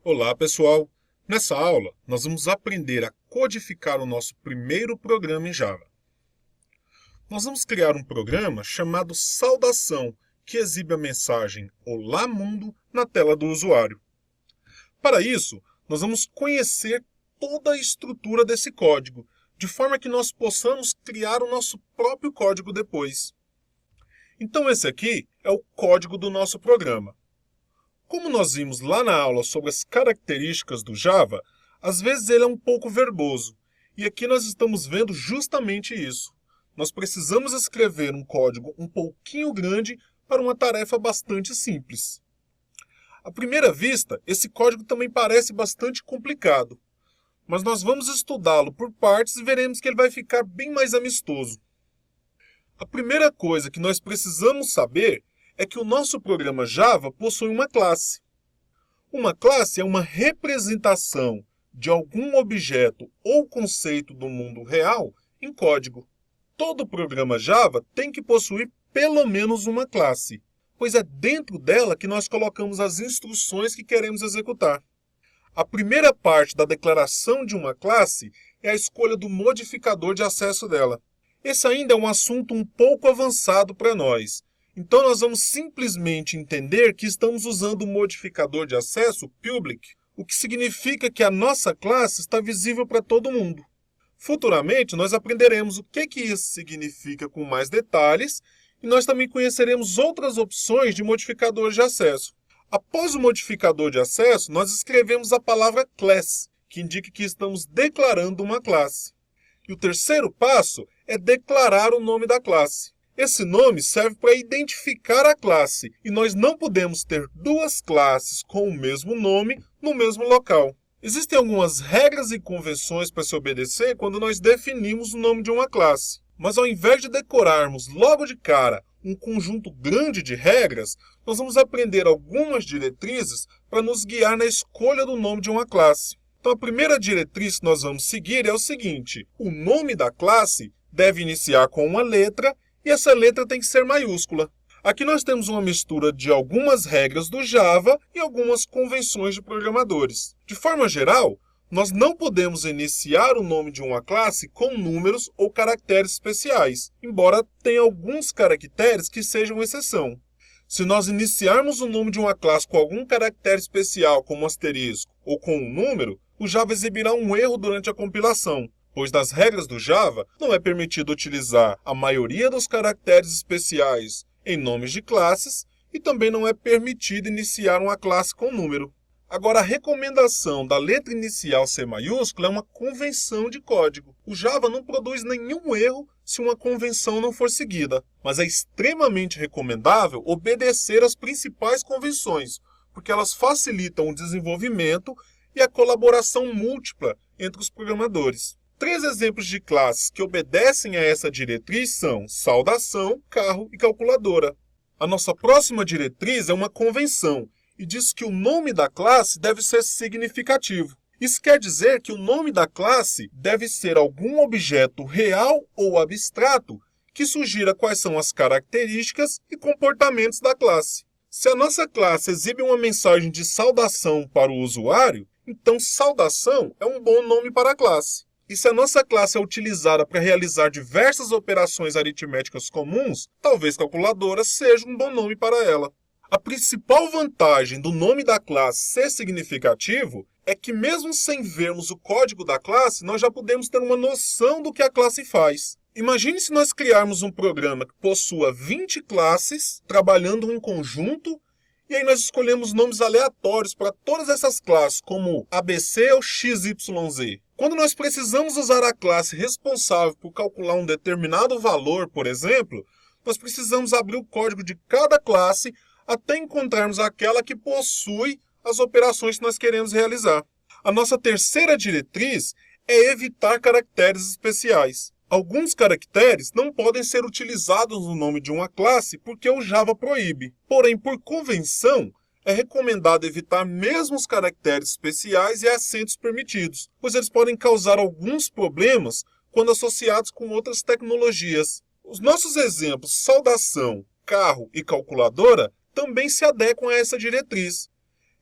Olá, pessoal! Nessa aula, nós vamos aprender a codificar o nosso primeiro programa em Java. Nós vamos criar um programa chamado Saudação, que exibe a mensagem Olá Mundo na tela do usuário. Para isso, nós vamos conhecer toda a estrutura desse código, de forma que nós possamos criar o nosso próprio código depois. Então, esse aqui é o código do nosso programa. Como nós vimos lá na aula sobre as características do Java, às vezes ele é um pouco verboso. E aqui nós estamos vendo justamente isso. Nós precisamos escrever um código um pouquinho grande para uma tarefa bastante simples. À primeira vista, esse código também parece bastante complicado. Mas nós vamos estudá-lo por partes e veremos que ele vai ficar bem mais amistoso. A primeira coisa que nós precisamos saber é que o nosso programa Java possui uma classe. Uma classe é uma representação de algum objeto ou conceito do mundo real em código. Todo programa Java tem que possuir pelo menos uma classe, pois é dentro dela que nós colocamos as instruções que queremos executar. A primeira parte da declaração de uma classe é a escolha do modificador de acesso dela. Esse ainda é um assunto um pouco avançado para nós. Então nós vamos simplesmente entender que estamos usando o modificador de acesso public, o que significa que a nossa classe está visível para todo mundo. Futuramente nós aprenderemos o que isso significa com mais detalhes e nós também conheceremos outras opções de modificador de acesso. Após o modificador de acesso, nós escrevemos a palavra class, que indica que estamos declarando uma classe. E o terceiro passo é declarar o nome da classe. Esse nome serve para identificar a classe, e nós não podemos ter duas classes com o mesmo nome no mesmo local. Existem algumas regras e convenções para se obedecer quando nós definimos o nome de uma classe. Mas ao invés de decorarmos logo de cara um conjunto grande de regras, nós vamos aprender algumas diretrizes para nos guiar na escolha do nome de uma classe. Então a primeira diretriz que nós vamos seguir é o seguinte: o nome da classe deve iniciar com uma letra e essa letra tem que ser maiúscula. Aqui nós temos uma mistura de algumas regras do Java e algumas convenções de programadores. De forma geral, nós não podemos iniciar o nome de uma classe com números ou caracteres especiais, embora tenha alguns caracteres que sejam exceção. Se nós iniciarmos o nome de uma classe com algum caractere especial, como um asterisco ou com um número, o Java exibirá um erro durante a compilação, pois nas regras do Java não é permitido utilizar a maioria dos caracteres especiais em nomes de classes e também não é permitido iniciar uma classe com número. Agora, a recomendação da letra inicial ser maiúscula é uma convenção de código. O Java não produz nenhum erro se uma convenção não for seguida, mas é extremamente recomendável obedecer às principais convenções, porque elas facilitam o desenvolvimento e a colaboração múltipla entre os programadores. 3 exemplos de classes que obedecem a essa diretriz são saudação, carro e calculadora. A nossa próxima diretriz é uma convenção e diz que o nome da classe deve ser significativo. Isso quer dizer que o nome da classe deve ser algum objeto real ou abstrato que sugira quais são as características e comportamentos da classe. Se a nossa classe exibe uma mensagem de saudação para o usuário, então saudação é um bom nome para a classe. E se a nossa classe é utilizada para realizar diversas operações aritméticas comuns, talvez calculadora seja um bom nome para ela. A principal vantagem do nome da classe ser significativo é que mesmo sem vermos o código da classe, nós já podemos ter uma noção do que a classe faz. Imagine se nós criarmos um programa que possua 20 classes trabalhando em conjunto e aí nós escolhemos nomes aleatórios para todas essas classes, como ABC ou XYZ. Quando nós precisamos usar a classe responsável por calcular um determinado valor, por exemplo, nós precisamos abrir o código de cada classe até encontrarmos aquela que possui as operações que nós queremos realizar. A nossa terceira diretriz é evitar caracteres especiais. Alguns caracteres não podem ser utilizados no nome de uma classe porque o Java proíbe. Porém, por convenção, é recomendado evitar mesmo os caracteres especiais e acentos permitidos, pois eles podem causar alguns problemas quando associados com outras tecnologias. Os nossos exemplos saudação, carro e calculadora também se adequam a essa diretriz.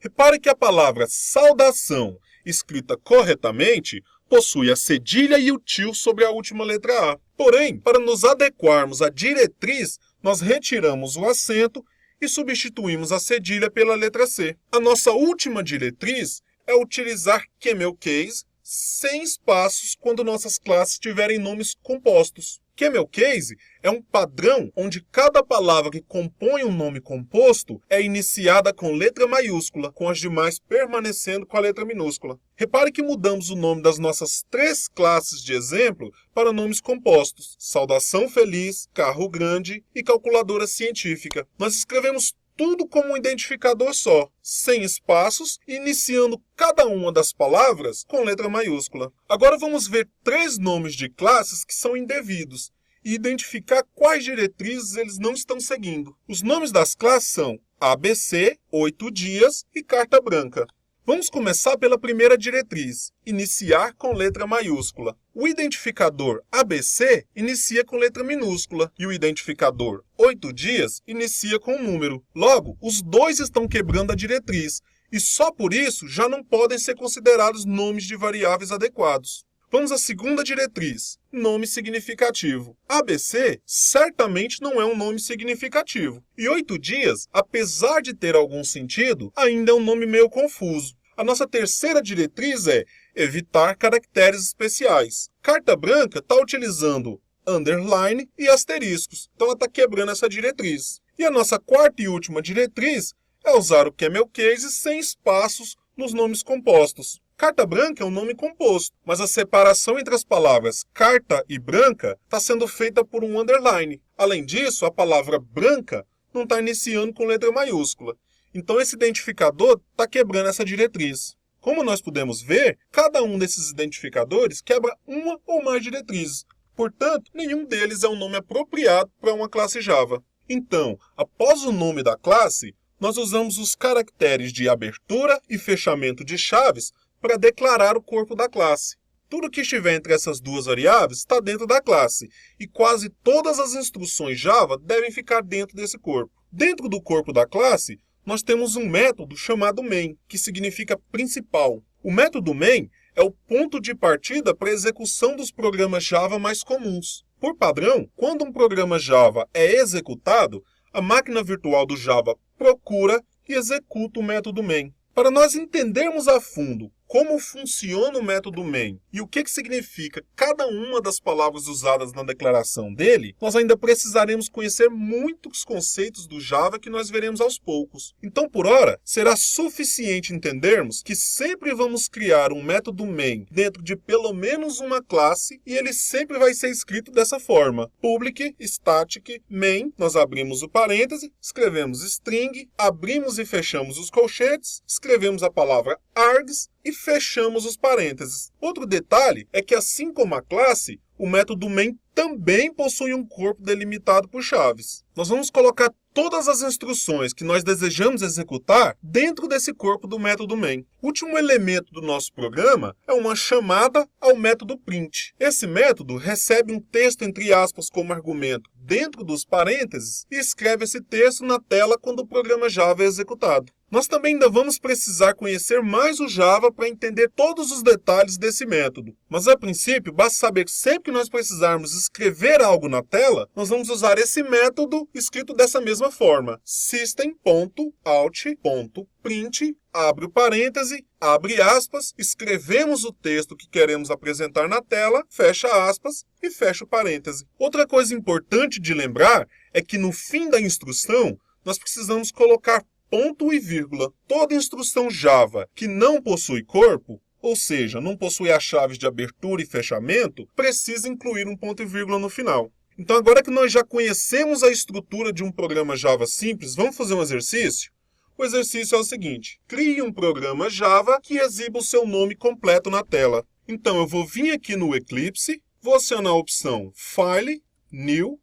Repare que a palavra saudação, escrita corretamente, possui a cedilha e o tio sobre a última letra A. Porém, para nos adequarmos à diretriz, nós retiramos o acento e substituímos a cedilha pela letra C. A nossa última diretriz é utilizar camel case sem espaços quando nossas classes tiverem nomes compostos. Camel case é um padrão onde cada palavra que compõe um nome composto é iniciada com letra maiúscula, com as demais permanecendo com a letra minúscula. Repare que mudamos o nome das nossas 3 classes de exemplo para nomes compostos: saudação feliz, carro grande e calculadora científica. Nós escrevemos tudo como um identificador só, sem espaços, iniciando cada uma das palavras com letra maiúscula. Agora vamos ver 3 nomes de classes que são indevidos e identificar quais diretrizes eles não estão seguindo. Os nomes das classes são ABC, 8 dias e carta branca. Vamos começar pela primeira diretriz, iniciar com letra maiúscula. O identificador ABC inicia com letra minúscula e o identificador 8 dias inicia com um número. Logo, os dois estão quebrando a diretriz e só por isso já não podem ser considerados nomes de variáveis adequados. Vamos à segunda diretriz, nome significativo. ABC certamente não é um nome significativo. E 8 dias, apesar de ter algum sentido, ainda é um nome meio confuso. A nossa terceira diretriz é evitar caracteres especiais. Carta branca está utilizando underline e asteriscos, então ela está quebrando essa diretriz. E a nossa quarta e última diretriz é usar o camel case sem espaços nos nomes compostos. Carta branca é um nome composto, mas a separação entre as palavras carta e branca está sendo feita por um underline. Além disso, a palavra branca não está iniciando com letra maiúscula. Então esse identificador está quebrando essa diretriz. Como nós podemos ver, cada um desses identificadores quebra uma ou mais diretrizes. Portanto, nenhum deles é um nome apropriado para uma classe Java. Então, após o nome da classe, nós usamos os caracteres de abertura e fechamento de chaves para declarar o corpo da classe. Tudo que estiver entre essas duas variáveis está dentro da classe, e quase todas as instruções Java devem ficar dentro desse corpo. Dentro do corpo da classe, nós temos um método chamado main, que significa principal. O método main é o ponto de partida para a execução dos programas Java mais comuns. Por padrão, quando um programa Java é executado, a máquina virtual do Java procura e executa o método main. Para nós entendermos a fundo como funciona o método main e o que significa cada uma das palavras usadas na declaração dele, nós ainda precisaremos conhecer muitos conceitos do Java que nós veremos aos poucos. Então, por hora, será suficiente entendermos que sempre vamos criar um método main dentro de pelo menos uma classe e ele sempre vai ser escrito dessa forma: public static main, nós abrimos o parêntese, escrevemos string, abrimos e fechamos os colchetes, escrevemos a palavra args e fechamos os parênteses. Outro detalhe é que, assim como a classe, o método main também possui um corpo delimitado por chaves. Nós vamos colocar todas as instruções que nós desejamos executar dentro desse corpo do método main. O último elemento do nosso programa é uma chamada ao método print. Esse método recebe um texto entre aspas como argumento dentro dos parênteses e escreve esse texto na tela quando o programa Java é executado. Nós também ainda vamos precisar conhecer mais o Java para entender todos os detalhes desse método. Mas a princípio, basta saber que sempre que nós precisarmos escrever algo na tela, nós vamos usar esse método escrito dessa mesma forma: system.out.print, abre o parêntese, abre aspas, escrevemos o texto que queremos apresentar na tela, fecha aspas e fecha o parêntese. Outra coisa importante de lembrar é que no fim da instrução, nós precisamos colocar ponto e vírgula. Toda instrução Java que não possui corpo, ou seja, não possui as chaves de abertura e fechamento, precisa incluir um ponto e vírgula no final. Então, agora que nós já conhecemos a estrutura de um programa Java simples, vamos fazer um exercício? O exercício é o seguinte: crie um programa Java que exiba o seu nome completo na tela. Então, eu vou vir aqui no Eclipse, vou acionar a opção File, New,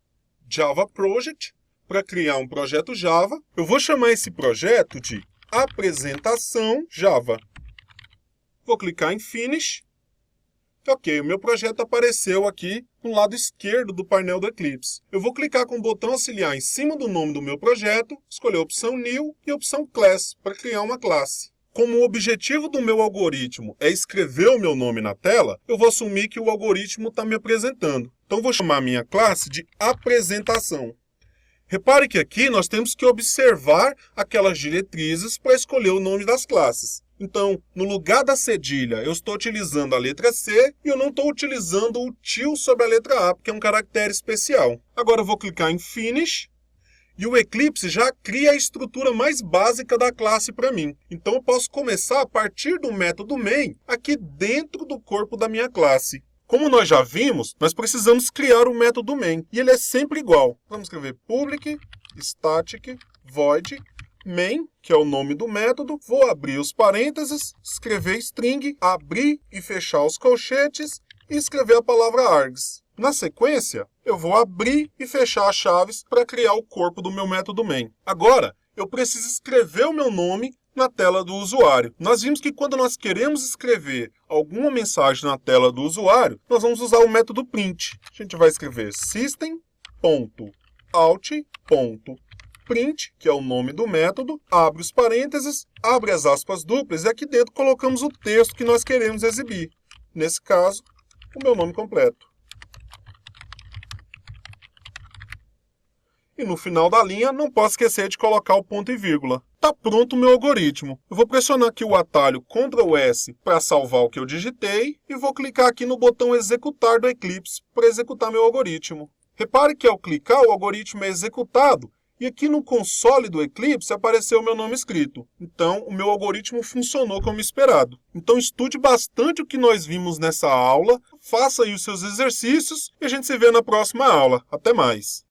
Java Project, para criar um projeto Java. Eu vou chamar esse projeto de Apresentação Java. Vou clicar em Finish. Ok, o meu projeto apareceu aqui no lado esquerdo do painel do Eclipse. Eu vou clicar com o botão auxiliar em cima do nome do meu projeto, escolher a opção New e a opção Class para criar uma classe. Como o objetivo do meu algoritmo é escrever o meu nome na tela, eu vou assumir que o algoritmo está me apresentando. Então vou chamar a minha classe de apresentação. Repare que aqui nós temos que observar aquelas diretrizes para escolher o nome das classes. Então, no lugar da cedilha, eu estou utilizando a letra C e eu não estou utilizando o til sobre a letra A, porque é um caractere especial. Agora eu vou clicar em Finish e o Eclipse já cria a estrutura mais básica da classe para mim. Então eu posso começar a partir do método main aqui dentro do corpo da minha classe. Como nós já vimos, nós precisamos criar o método main, e ele é sempre igual. Vamos escrever public static void main, que é o nome do método. Vou abrir os parênteses, escrever string, abrir e fechar os colchetes e escrever a palavra args. Na sequência, eu vou abrir e fechar as chaves para criar o corpo do meu método main. Agora, eu preciso escrever o meu nome na tela do usuário. Nós vimos que quando nós queremos escrever alguma mensagem na tela do usuário, nós vamos usar o método print. A gente vai escrever system.out.print, que é o nome do método, abre os parênteses, abre as aspas duplas e aqui dentro colocamos o texto que nós queremos exibir. Nesse caso, o meu nome completo. E no final da linha, não posso esquecer de colocar o ponto e vírgula. Está pronto o meu algoritmo. Eu vou pressionar aqui o atalho Ctrl S para salvar o que eu digitei e vou clicar aqui no botão executar do Eclipse para executar meu algoritmo. Repare que ao clicar, o algoritmo é executado e aqui no console do Eclipse apareceu o meu nome escrito. Então, o meu algoritmo funcionou como esperado. Então, estude bastante o que nós vimos nessa aula, faça aí os seus exercícios e a gente se vê na próxima aula. Até mais!